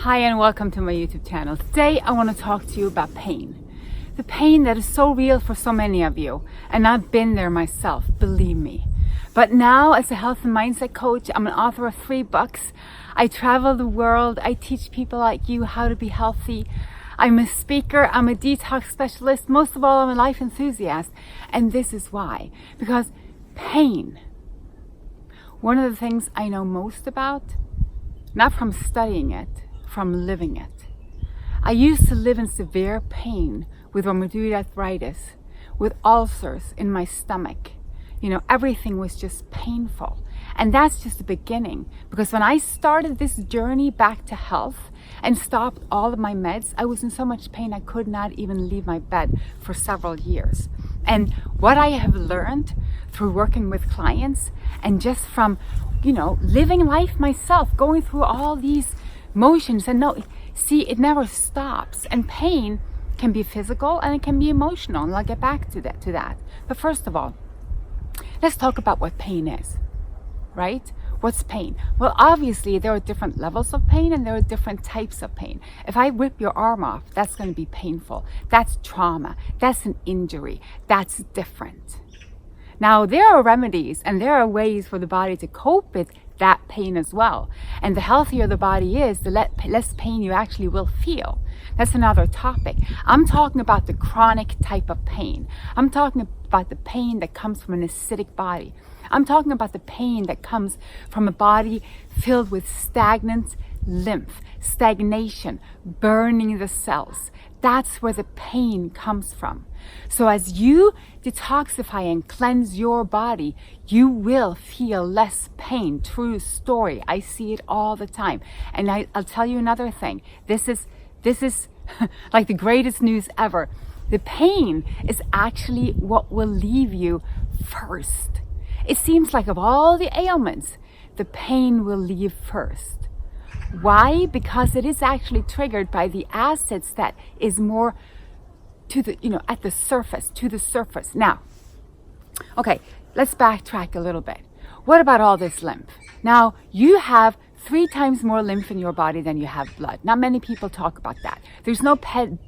Hi and welcome to my YouTube channel. Today I want to talk to you about pain. The pain that is so real for so many of you. And I've been there myself, believe me. But now as a health and mindset coach, I'm an author of 3 books. I travel the world. I teach people like you how to be healthy. I'm a speaker. I'm a detox specialist. Most of all, I'm a life enthusiast. And this is why. Because pain, one of the things I know most about, not from studying it, from living it. I used to live in severe pain with rheumatoid arthritis, with ulcers in my stomach. You know, everything was just painful. And that's just the beginning. Because when I started this journey back to health and stopped all of my meds, I was in so much pain I could not even leave my bed for several years. And what I have learned through working with clients and just from, living life myself, going through all these motions, and it never stops. And pain can be physical and it can be emotional, and I'll get back to that. But first of all, let's talk about what pain is, right? What's pain? Well, obviously there are different levels of pain and there are different types of pain. If I rip your arm off, that's going to be painful. That's trauma. That's an injury. That's different. Now, there are remedies and there are ways for the body to cope with that pain as well. And the healthier the body is, the less pain you actually will feel. That's another topic. I'm talking about the chronic type of pain. I'm talking about the pain that comes from an acidic body. I'm talking about the pain that comes from a body filled with stagnant lymph, stagnation, burning the cells. That's where the pain comes from. So as you detoxify and cleanse your body, you will feel less pain. True story. I see it all the time. And I'll tell you another thing. This is like the greatest news ever. The pain is actually what will leave you first. It seems like of all the ailments, the pain will leave first. Why? Because it is actually triggered by the acids that is more to the, at the surface, to the surface. Now, okay, let's backtrack a little bit. What about all this lymph? Now, you have 3 times more lymph in your body than you have blood. Not many people talk about that. There's no pain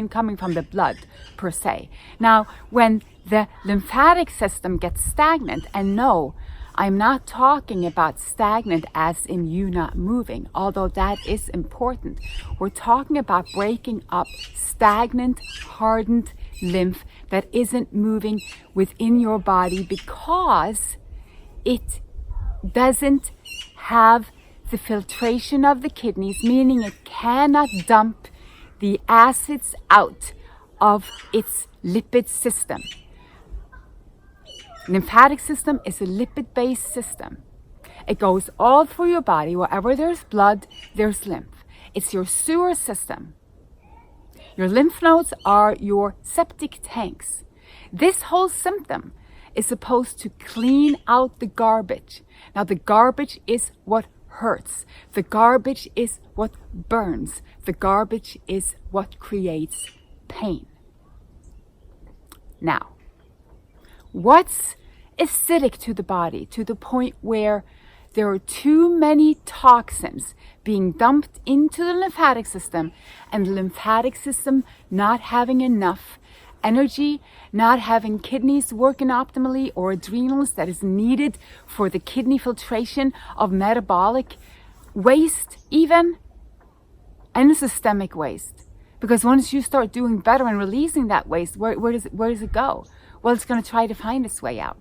coming from the blood per se. Now, when the lymphatic system gets stagnant, and no, I'm not talking about stagnant as in you not moving, although that is important. We're talking about breaking up stagnant, hardened lymph that isn't moving within your body because it doesn't have the filtration of the kidneys, meaning it cannot dump the acids out of its lipid system. Lymphatic system is a lipid-based system. It goes all through your body. Wherever there's blood, there's lymph. It's your sewer system. Your lymph nodes are your septic tanks. This whole symptom is supposed to clean out the garbage. Now, the garbage is what hurts. The garbage is what burns. The garbage is what creates pain. Now, what's acidic to the body to the point where there are too many toxins being dumped into the lymphatic system, and the lymphatic system not having enough energy, not having kidneys working optimally or adrenals that is needed for the kidney filtration of metabolic waste even, and the systemic waste. Because once you start doing better and releasing that waste, where does it go? Well, it's going to try to find its way out.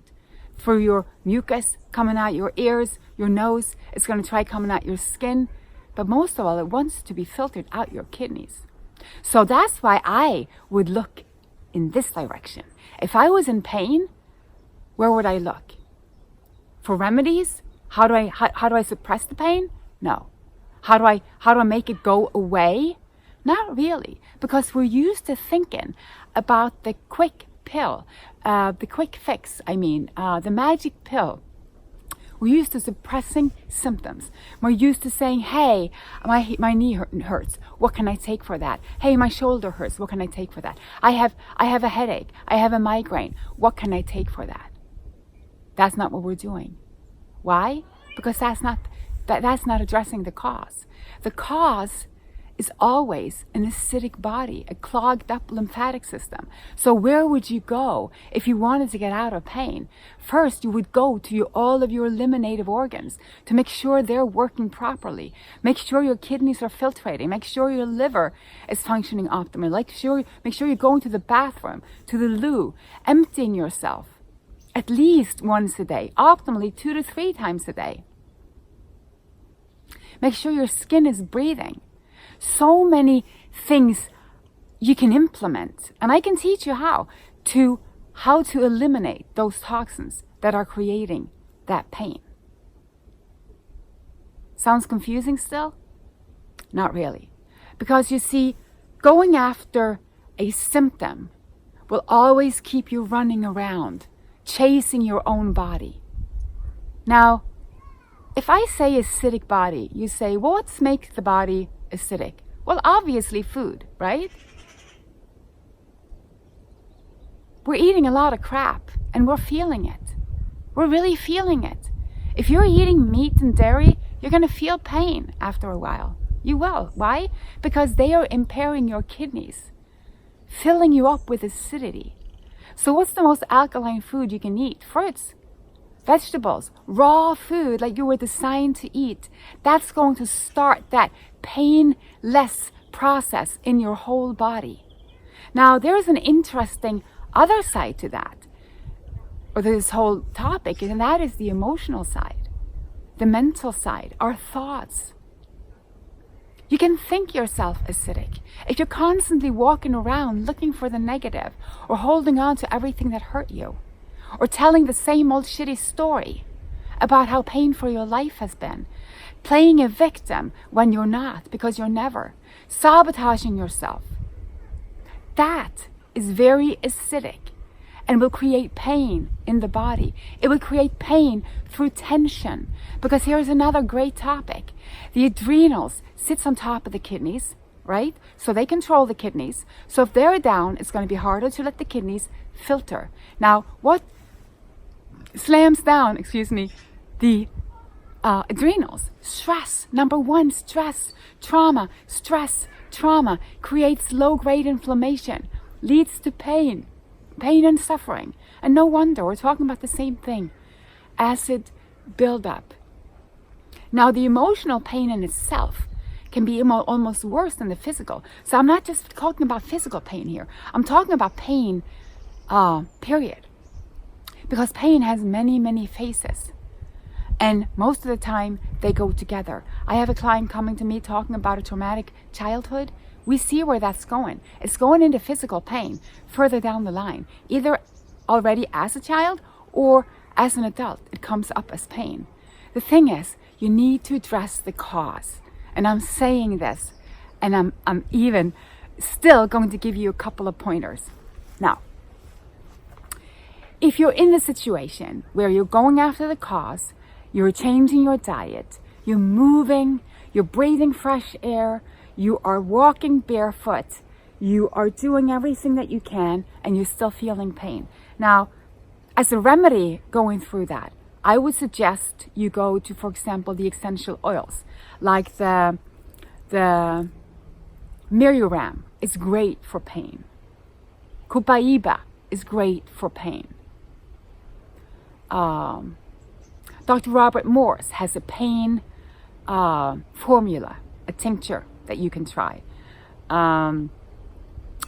Through your mucus, coming out your ears, your nose, it's going to try coming out your skin. But most of all, it wants to be filtered out your kidneys. So that's why I would look in this direction. If I was in pain, where would I look? For remedies? How do I suppress the pain? No. How do I make it go away? Not really, because we're used to thinking about the quick pill, the quick fix, the magic pill. We're used to suppressing symptoms. We're used to saying, hey, my knee hurts. What can I take for that? Hey, my shoulder hurts. What can I take for that? I have a headache. I have a migraine. What can I take for that? That's not what we're doing. Why? Because that's not that's not addressing the cause. The cause is always an acidic body, a clogged up lymphatic system. So where would you go if you wanted to get out of pain? First, you would go to all of your eliminative organs to make sure they're working properly. Make sure your kidneys are filtrating. Make sure your liver is functioning optimally. Make sure you're going to the bathroom, to the loo, emptying yourself at least once a day, optimally 2 to 3 times a day. Make sure your skin is breathing. So many things you can implement, and I can teach you how to eliminate those toxins that are creating that pain. Sounds confusing still? Not really. Because you see, going after a symptom will always keep you running around, chasing your own body. Now, if I say acidic body, you say, well, what makes the body acidic? Well, obviously food, right? We're eating a lot of crap and we're feeling it. We're really feeling it. If you're eating meat and dairy, you're going to feel pain after a while. You will. Why? Because they are impairing your kidneys, filling you up with acidity. So what's the most alkaline food you can eat? Fruits, vegetables, raw food like you were designed to eat. That's going to start that painless process in your whole body. Now, there's an interesting other side to that, or this whole topic, and that is the emotional side, the mental side, our thoughts. You can think yourself acidic if you're constantly walking around looking for the negative, or holding on to everything that hurt you, or telling the same old shitty story about how painful your life has been, playing a victim when you're not, because you're never, sabotaging yourself. That is very acidic and will create pain in the body. It will create pain through tension, because here's another great topic. The adrenals sits on top of the kidneys, right? So they control the kidneys. So if they're down, it's going to be harder to let the kidneys filter. Now, what slams down, the adrenals? Stress. Number one, stress, trauma. Stress, trauma creates low-grade inflammation, leads to pain and suffering. And no wonder, we're talking about the same thing. Acid buildup. Now, the emotional pain in itself can be almost worse than the physical. So I'm not just talking about physical pain here. I'm talking about pain, period. Because pain has many, many faces. And most of the time, they go together. I have a client coming to me talking about a traumatic childhood. We see where that's going. It's going into physical pain further down the line. Either already as a child or as an adult, it comes up as pain. The thing is, you need to address the cause. And I'm saying this, and I'm even still going to give you a couple of pointers. Now, if you're in the situation where you're going after the cause, you're changing your diet, you're moving, you're breathing fresh air, you are walking barefoot, you are doing everything that you can, and you're still feeling pain. Now, as a remedy going through that, I would suggest you go to, for example, the essential oils, like the Miriram is great for pain. Copaiba is great for pain. Dr. Robert Morse has a pain formula, a tincture that you can try.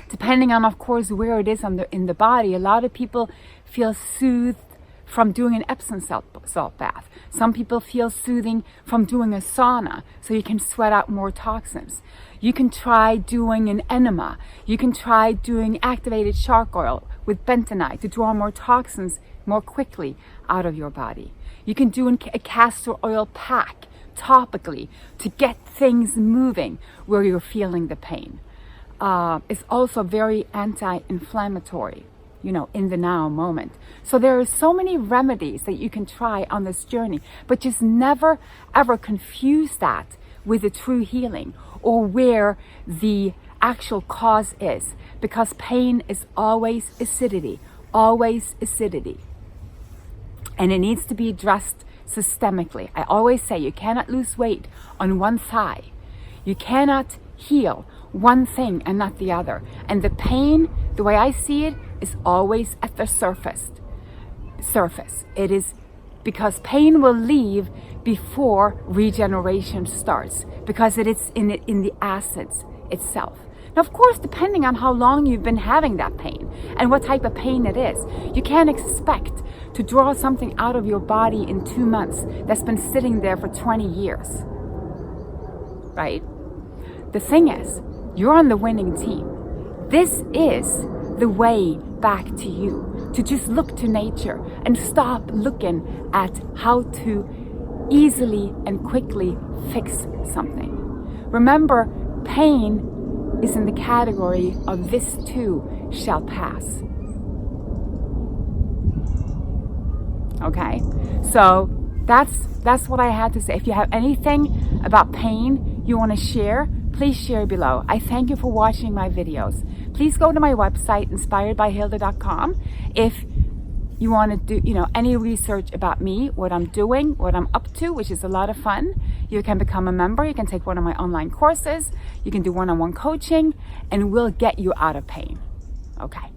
Depending on, of course, where it is in the body, a lot of people feel soothed from doing an Epsom salt bath. Some people feel soothing from doing a sauna, so you can sweat out more toxins. You can try doing an enema. You can try doing activated shark oil with bentonite to draw more toxins more quickly out of your body. You can do a castor oil pack topically to get things moving where you're feeling the pain. It's also very anti-inflammatory, in the now moment. So there are so many remedies that you can try on this journey, but just never ever confuse that with the true healing or where the actual cause is, because pain is always acidity. And it needs to be addressed systemically. I always say you cannot lose weight on one thigh. You cannot heal one thing and not the other. And the pain, the way I see it, is always at the surface. It is because pain will leave before regeneration starts, because it is in the acids itself. Now, of course, depending on how long you've been having that pain and what type of pain it is, you can't expect to draw something out of your body in 2 months that's been sitting there for 20 years, right? The thing is, you're on the winning team. This is the way back to you, to just look to nature and stop looking at how to easily and quickly fix something. Remember, pain is in the category of this too shall pass. Okay, so that's what I had to say. If you have anything about pain you want to share, please share below. I thank you for watching my videos. Please go to my website, InspiredByHilde.com, if you want to do, any research about me, what I'm doing, what I'm up to, which is a lot of fun. You can become a member. You can take one of my online courses. You can do one-on-one coaching, and we'll get you out of pain. Okay.